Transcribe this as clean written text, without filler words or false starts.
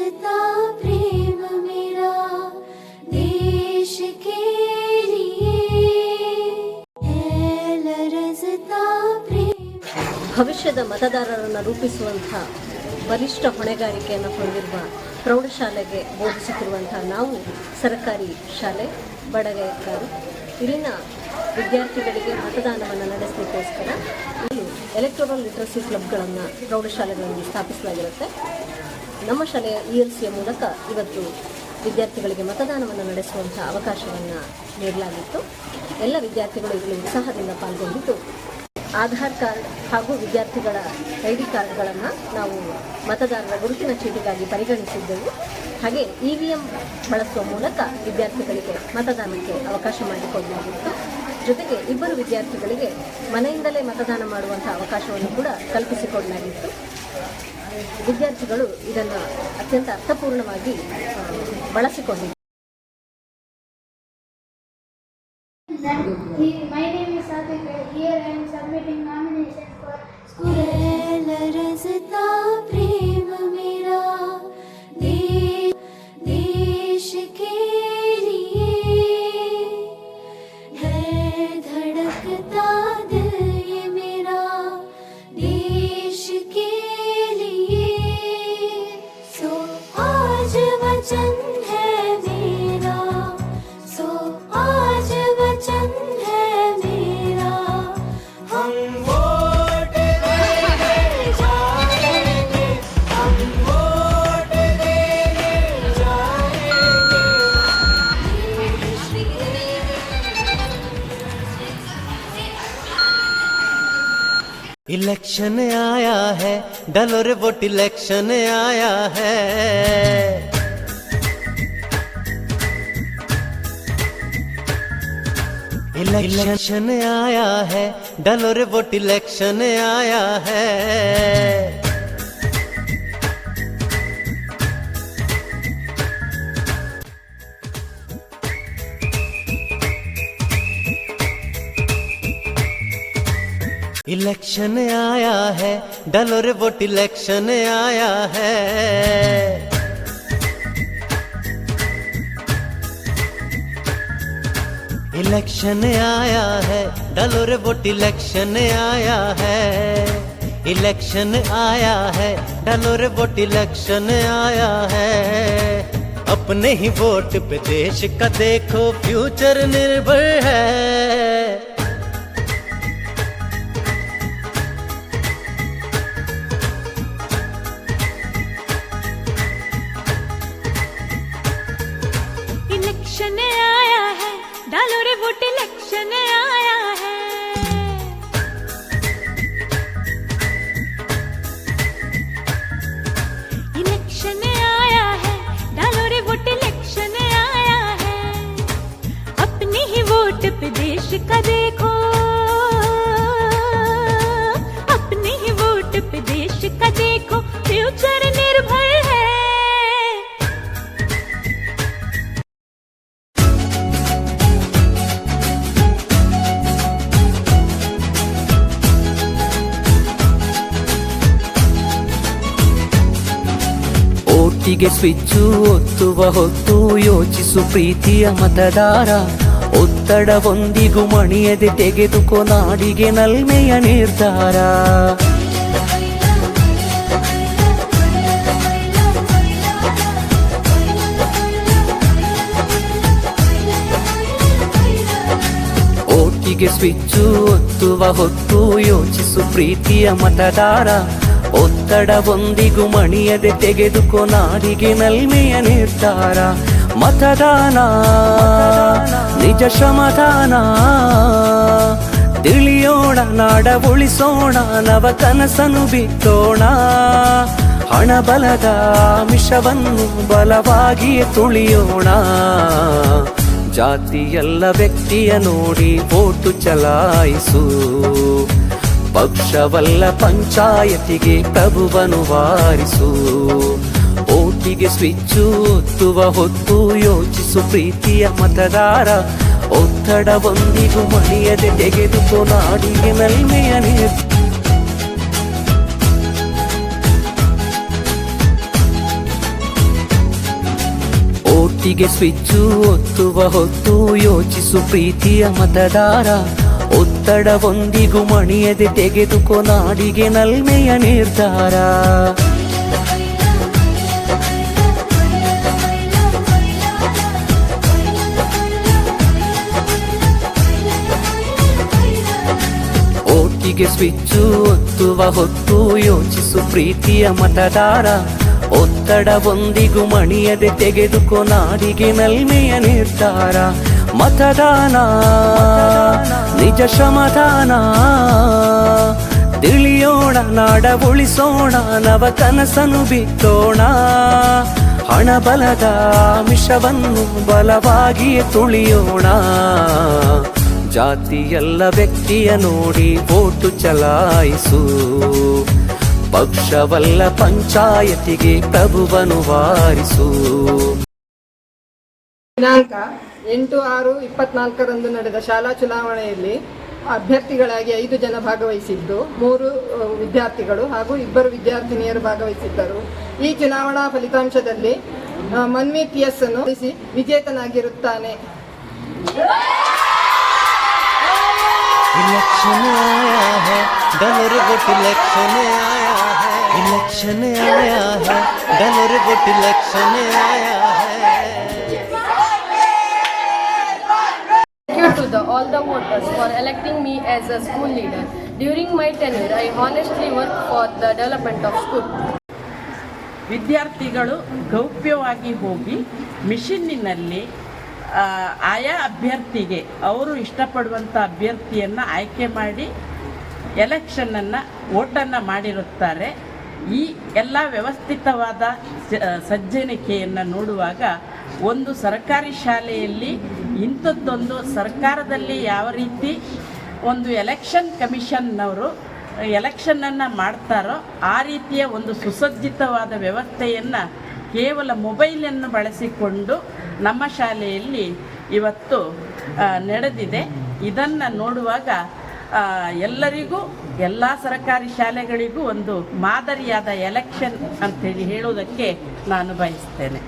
लरज़ता प्रेम मेरा देश के लिए है लरज़ता प्रेम। ಭವಿಷ್ಯದ ಮತದಾರರನ್ನು ರೂಪಿಸುವಂಥ ಬಲಿಷ್ಠ ಹೊಣೆಗಾರಿಕೆಯನ್ನು ಹೊಂದಿರುವ ಪ್ರೌಢಶಾಲೆಗೆ ಬೋಧಿಸುತ್ತಿರುವಂತಹ ನಾವು ಸರ್ಕಾರಿ ಶಾಲೆ ಬಡಗೇಕಾರು ಇಲ್ಲಿನ ವಿದ್ಯಾರ್ಥಿಗಳಿಗೆ ಮತದಾನವನ್ನು ನಡೆಸಲಿಕ್ಕೋಸ್ಕರ ಇಲ್ಲಿ ಎಲೆಕ್ಟ್ರಲ್ ಲಿಟ್ರಸಿ ಕ್ಲಬ್ಗಳನ್ನು ಪ್ರೌಢಶಾಲೆಗಳಲ್ಲಿ ಸ್ಥಾಪಿಸಲಾಗಿರುತ್ತೆ. ನಮ್ಮ ಶಾಲೆಯ ELCಯ ಮೂಲಕ ಇವತ್ತು ವಿದ್ಯಾರ್ಥಿಗಳಿಗೆ ಮತದಾನವನ್ನು ನಡೆಸುವಂಥ ಅವಕಾಶವನ್ನು ನೀಡಲಾಗಿತ್ತು. ಎಲ್ಲ ವಿದ್ಯಾರ್ಥಿಗಳು ಇಲ್ಲಿ ಉತ್ಸಾಹದಿಂದ ಪಾಲ್ಗೊಂಡಿದ್ದು ಆಧಾರ್ ಕಾರ್ಡ್ ಹಾಗೂ ವಿದ್ಯಾರ್ಥಿಗಳ ID ಕಾರ್ಡ್ಗಳನ್ನು ನಾವು ಮತದಾರರ ಗುರುತಿನ ಚೀಟಿಗಾಗಿ ಪರಿಗಣಿಸಿದ್ದೆವು. ಹಾಗೆ EVM ಬಳಸುವ ಮೂಲಕ ವಿದ್ಯಾರ್ಥಿಗಳಿಗೆ ಮತದಾನಕ್ಕೆ ಅವಕಾಶ ಮಾಡಿಕೊಡಲಾಗಿತ್ತು. ಜೊತೆಗೆ ಇಬ್ಬರು ವಿದ್ಯಾರ್ಥಿಗಳಿಗೆ ಮನೆಯಿಂದಲೇ ಮತದಾನ ಮಾಡುವಂಥ ಅವಕಾಶವನ್ನು ಕೂಡ ಕಲ್ಪಿಸಿಕೊಡಲಾಗಿತ್ತು. ವಿದ್ಯಾರ್ಥಿಗಳು ಇದನ್ನು ಅತ್ಯಂತ ಅರ್ಥಪೂರ್ಣವಾಗಿ ಬಳಸಿಕೊಂಡಿದ್ದಾರೆ. My name is Sathik. Here I am submitting nomination for school. लरज़ता प्रेम मेरा देश के लिए है धड़कता दिल ये मेरा देश के लिए। सो आज वचन है मेरा, सो आज वचन है मेरा, हम वोट देने जाएंगे, हम वोट देने जाएंगे। इलेक्शन आया है, डालो रे वोट, इलेक्शन आया है। इलेक्शन आया है, डालो रे वोट, इलेक्शन आया है। इलेक्शन आया है, डालो रे वोट, इलेक्शन आया है। इलेक्शन आया है, डालो रे वोट, इलेक्शन आया है। इलेक्शन आया है, डालो रे वोट, इलेक्शन आया है। अपने ही वोट पे देश का देखो फ्यूचर निर्भर है। इलेक्शन आया है, डालो रे वोट, इलेक्शन आया है। इलेक्शन आया है, डालो रे वोट, इलेक्शन आया है। अपने ही वोट पे देश का देखो, अपने ही वोट पे देश का देखो फ्यूचर निर्भर है। ಓಟಿಗೆ ಸ್ವಿಚ್ಚು ಒತ್ತುವ ಹೊತ್ತು ಯೋಚಿಸು ಪ್ರೀತಿಯ ಮತದಾರ. ಒತ್ತಡವೊಂದಿಗೂ ಮಣಿಯದೆ ತೆಗೆದುಕೋ ನಾಡಿಗೆ ನಲ್ಮೆಯ ನಿರ್ಧಾರ. ಓಟಿಗೆ ಸ್ವಿಚ್ಚು ಒತ್ತುವ ಹೊತ್ತು ಯೋಚಿಸು ಪ್ರೀತಿಯ ಮತದಾರ. ಒತ್ತಡವೊಂದಿಗೂ ಮಣಿಯದೆ ತೆಗೆದುಕೋ ನಾಡಿಗೆ ನಲ್ಮೆಯ ನಿರ್ಧಾರ. ಮತದಾನ ನಿಜ ಶ್ರಮದಾನ, ತಿಳಿಯೋಣ ನಾಡ ಉಳಿಸೋಣ, ನವ ಕನಸನು ಬಿತ್ತೋಣ. ಹಣಬಲದ ಮಿಷವನ್ನು ಬಲವಾಗಿಯೇ ತುಳಿಯೋಣ. ಜಾತಿಯಲ್ಲ ವ್ಯಕ್ತಿಯ ನೋಡಿ ವೋಟು ಚಲಾಯಿಸು. ಪಕ್ಷವಲ್ಲ ಪಂಚಾಯತಿಗೆ ಪ್ರಭುವನು ವಾರಿಸು. ಓಟಿಗೆ ಸ್ವಿಚ್ಚು ಒತ್ತುವ ಹೊತ್ತು ಯೋಚಿಸು ಪ್ರೀತಿಯ ಮತದಾರ. ಒತ್ತಡವೊಂದಿಗೂ ಮಣಿಯದೆ ತೆಗೆದುಕೋ ನಾಡಿಗೆ ನಲ್ಮೆಯ ನಿರ್ಧಾರ. ಒಟ್ಟಿಗೆ ಸ್ವಿಚ್ಚು ಒತ್ತುವ ಹೊತ್ತು ಯೋಚಿಸು ಪ್ರೀತಿಯ ಮತದಾರ. ಒತ್ತಡವೊಂದಿಗೂ ಮಣಿಯದೆ ತೆಗೆದುಕೋ ನಾಡಿಗೆ ನಲ್ಮೆಯ ನಿರ್ಧಾರ. ಒಟ್ಟಿಗೆ ಸ್ವಿಚ್ಚು ಒತ್ತುವ ಹೊತ್ತು ಯೋಚಿಸು ಪ್ರೀತಿಯ ಮತದಾರ. ಒತ್ತಡವೊಂದಿಗೂ ಮಣಿಯದೆ ತೆಗೆದುಕೋ ನಾಡಿಗೆ ನಲ್ಮೆಯ ನಿರ್ಧಾರ. ಮತದಾನ ನಿಜ ಶ್ರಮದಾನ, ತಿಳಿಯೋಣ ನಾಡ ಉಳಿಸೋಣ, ನವ ಕನಸನು ಬಿತ್ತೋಣ. ಹಣಬಲದ ಮಿಷವನ್ನು ಬಲವಾಗಿಯೇ ತುಳಿಯೋಣ. ಜಾತಿಯಲ್ಲ ವ್ಯಕ್ತಿಯ ನೋಡಿ ವೋಟು ಚಲಾಯಿಸು, ಪಕ್ಷವಲ್ಲ ಪಂಚಾಯತಿಗೆ ಪ್ರಭುವನ್ನು ವಾರಿಸು. ದಿನಾಂಕ 8/6/24 ನಡೆದ ಶಾಲಾ ಚುನಾವಣೆಯಲ್ಲಿ ಅಭ್ಯರ್ಥಿಗಳಾಗಿ 5 ಜನ ಭಾಗವಹಿಸಿದ್ದು, 3 ವಿದ್ಯಾರ್ಥಿಗಳು ಹಾಗೂ 2 ವಿದ್ಯಾರ್ಥಿನಿಯರು ಭಾಗವಹಿಸಿದ್ದರು. ಈ ಚುನಾವಣಾ ಫಲಿತಾಂಶದಲ್ಲಿ ಮನ್ಮೀತ್ ಎಸ್ ಅನ್ನು ವಿಜೇತನಾಗಿರುತ್ತಾನೆ. इलेक्शन आया है डालो रे वोट, इलेक्शन आया है, इलेक्शन आया है डालो रे वोट, इलेक्शन आया है. Thank you to all the voters for electing me as a school leader. During my tenure, I honestly worked for the development of school. ವಿದ್ಯಾರ್ಥಿಗಳು ಗೌಪ್ಯವಾಗಿ ಹೋಗಿ ಮಿಷನ್ನಿನಲ್ಲಿ ಆಯಾ ಅಭ್ಯರ್ಥಿಗೆ ಅವರು ಇಷ್ಟಪಡುವಂಥ ಅಭ್ಯರ್ಥಿಯನ್ನು ಆಯ್ಕೆ ಮಾಡಿ ಎಲೆಕ್ಷನ್ನನ್ನು ವೋಟನ್ನು ಮಾಡಿರುತ್ತಾರೆ. ಈ ಎಲ್ಲ ವ್ಯವಸ್ಥಿತವಾದ ಸಜ್ಜನಿಕೆಯನ್ನು ನೋಡುವಾಗ ಒಂದು ಸರ್ಕಾರಿ ಶಾಲೆಯಲ್ಲಿ ಇಂಥದ್ದೊಂದು ಸರ್ಕಾರದಲ್ಲಿ ಯಾವ ರೀತಿ ಒಂದು ಎಲೆಕ್ಷನ್ ಕಮಿಷನ್ನವರು ಎಲೆಕ್ಷನನ್ನು ಮಾಡ್ತಾರೋ ಆ ರೀತಿಯ ಒಂದು ಸುಸಜ್ಜಿತವಾದ ವ್ಯವಸ್ಥೆಯನ್ನು ಕೇವಲ ಮೊಬೈಲನ್ನು ಬಳಸಿಕೊಂಡು ನಮ್ಮ ಶಾಲೆಯಲ್ಲಿ ಇವತ್ತು ನಡೆದಿದೆ. ಇದನ್ನು ನೋಡುವಾಗ ಎಲ್ಲರಿಗೂ, ಎಲ್ಲ ಸರ್ಕಾರಿ ಶಾಲೆಗಳಿಗೂ ಒಂದು ಮಾದರಿಯಾದ ಎಲೆಕ್ಷನ್ ಅಂತೇಳಿ ಹೇಳುವುದಕ್ಕೆ ನಾನು ಬಯಸ್ತೇನೆ.